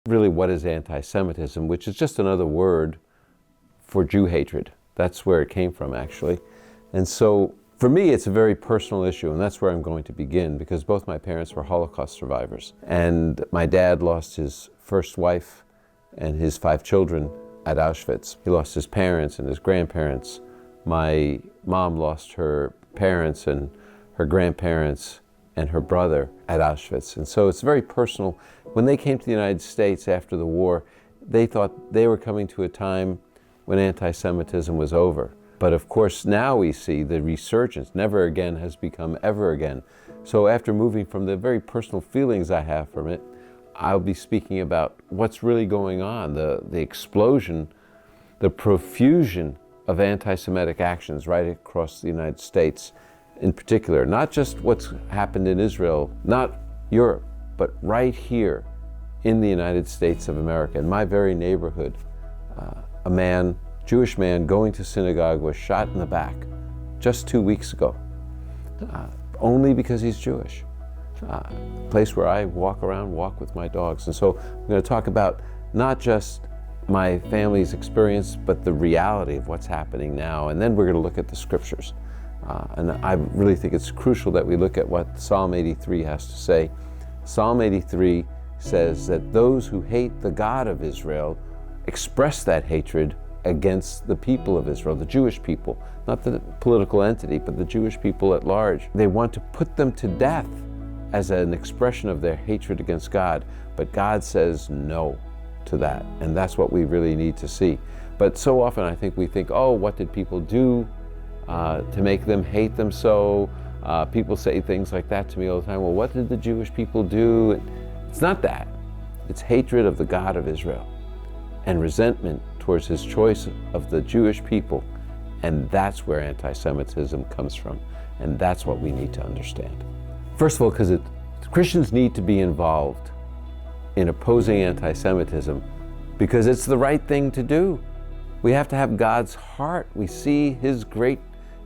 really what is anti-Semitism, which is just another word for Jew hatred. That's where it came from, actually. And so for me, it's a very personal issue, and that's where I'm going to begin, because both my parents were Holocaust survivors. And my dad lost his first wife and his 5 children at Auschwitz. He lost his parents and his grandparents. My mom lost her parents and her grandparents and her brother at Auschwitz. And so it's very personal. When they came to the United States after the war, they thought they were coming to a time when anti-Semitism was over. But of course, now we see the resurgence. Never again has become ever again. So after moving from the very personal feelings I have from it, I'll be speaking about what's really going on, the explosion, the profusion of anti-Semitic actions right across the United States in particular. Not just what's happened in Israel, not Europe, but right here in the United States of America, in my very neighborhood. A Jewish man going to synagogue was shot in the back just 2 weeks ago, only because he's Jewish. A place where I walk with my dogs. And so I'm going to talk about not just my family's experience, but the reality of what's happening now. And then we're going to look at the scriptures. And I really think it's crucial that we look at what Psalm 83 has to say. Psalm 83 says that those who hate the God of Israel express that hatred against the people of Israel, the Jewish people, not the political entity, but the Jewish people at large. They want to put them to death as an expression of their hatred against God, but God says no to that, and that's what we really need to see. But so often I think we think, oh, what did people do to make them hate them so? People say things like that to me all the time. Well, what did the Jewish people do? It's not that. It's hatred of the God of Israel and resentment towards his choice of the Jewish people. And that's where anti-Semitism comes from. And that's what we need to understand. First of all, because Christians need to be involved in opposing anti-Semitism because it's the right thing to do. We have to have God's heart. We see his great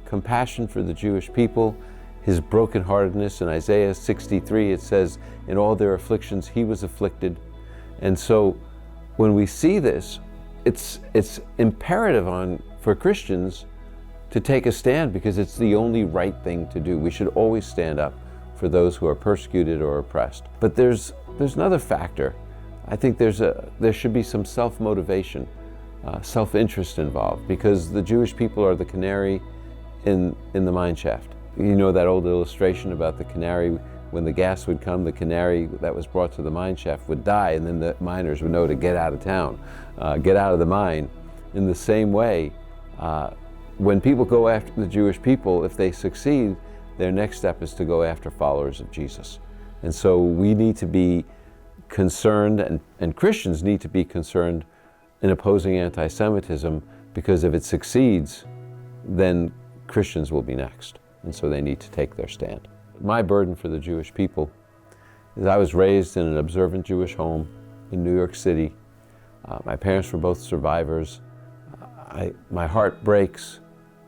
compassion for the Jewish people, his brokenheartedness. In Isaiah 63, it says, in all their afflictions, he was afflicted. And so when we see this, it's imperative for Christians to take a stand because it's the only right thing to do. We should always stand up for those who are persecuted or oppressed. But there's another factor. I think there should be some self-motivation, self-interest involved, because the Jewish people are the canary in the mine shaft. You know that old illustration about the canary. When the gas would come, the canary that was brought to the mine shaft would die, and then the miners would know to get out of town, get out of the mine. In the same way, when people go after the Jewish people, if they succeed, their next step is to go after followers of Jesus. And so we need to be concerned, and Christians need to be concerned in opposing anti-Semitism, because if it succeeds, then Christians will be next. And so they need to take their stand. My burden for the Jewish people is I was raised in an observant Jewish home in New York City. My parents were both survivors. My heart breaks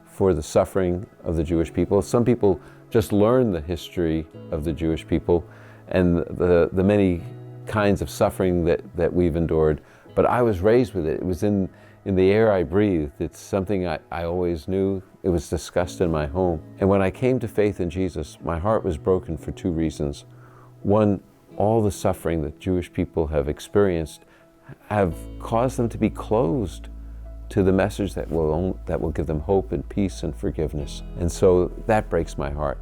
for the suffering of the Jewish people. Some people just learn the history of the Jewish people and the many kinds of suffering that we've endured. But I was raised with it. It was in the air I breathed. It's something I always knew. It was discussed in my home. And when I came to faith in Jesus, my heart was broken for 2 reasons. One, all the suffering that Jewish people have experienced have caused them to be closed to the message that will give them hope and peace and forgiveness. And so that breaks my heart.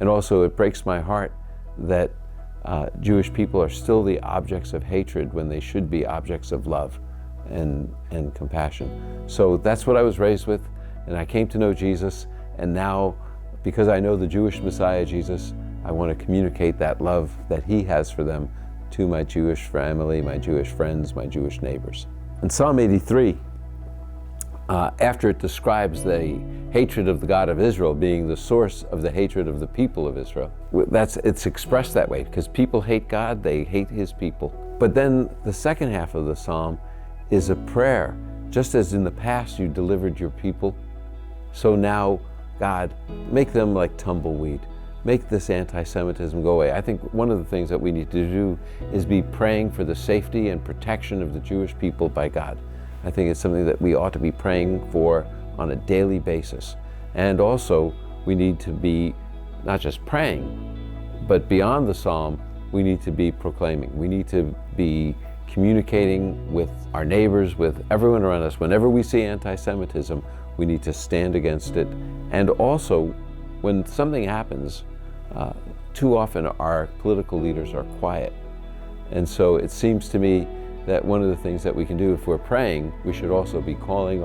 And also it breaks my heart that Jewish people are still the objects of hatred when they should be objects of love and compassion. So that's what I was raised with, and I came to know Jesus, and now, because I know the Jewish Messiah, Jesus, I want to communicate that love that he has for them to my Jewish family, my Jewish friends, my Jewish neighbors. In Psalm 83, after it describes the hatred of the God of Israel being the source of the hatred of the people of Israel, it's expressed that way because people hate God, they hate his people. But then the second half of the psalm is a prayer. Just as in the past you delivered your people, so now, God, make them like tumbleweed. make this anti-Semitism go away. I think one of the things that we need to do is be praying for the safety and protection of the Jewish people by God. I think it's something that we ought to be praying for on a daily basis. And also, we need to be not just praying, but beyond the psalm, we need to be proclaiming. We need to be communicating with our neighbors, with everyone around us. Whenever we see anti-Semitism, we need to stand against it. And also, when something happens, too often our political leaders are quiet. And so it seems to me that one of the things that we can do if we're praying, we should also be calling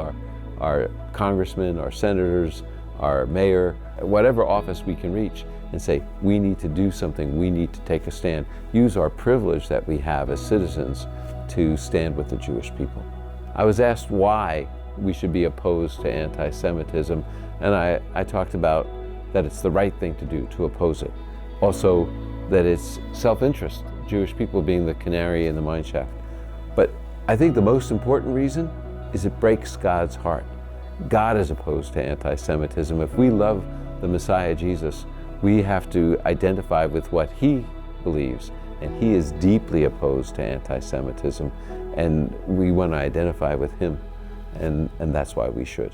our congressmen, our senators, our mayor, whatever office we can reach, and say, we need to do something, we need to take a stand. Use our privilege that we have as citizens to stand with the Jewish people. I was asked why we should be opposed to anti-Semitism, and I talked about that it's the right thing to do, to oppose it. Also, that it's self-interest, Jewish people being the canary in the mine shaft. But I think the most important reason is it breaks God's heart. God is opposed to anti-Semitism. If we love the Messiah Jesus, we have to identify with what he believes, and he is deeply opposed to anti-Semitism, and we want to identify with him, and that's why we should.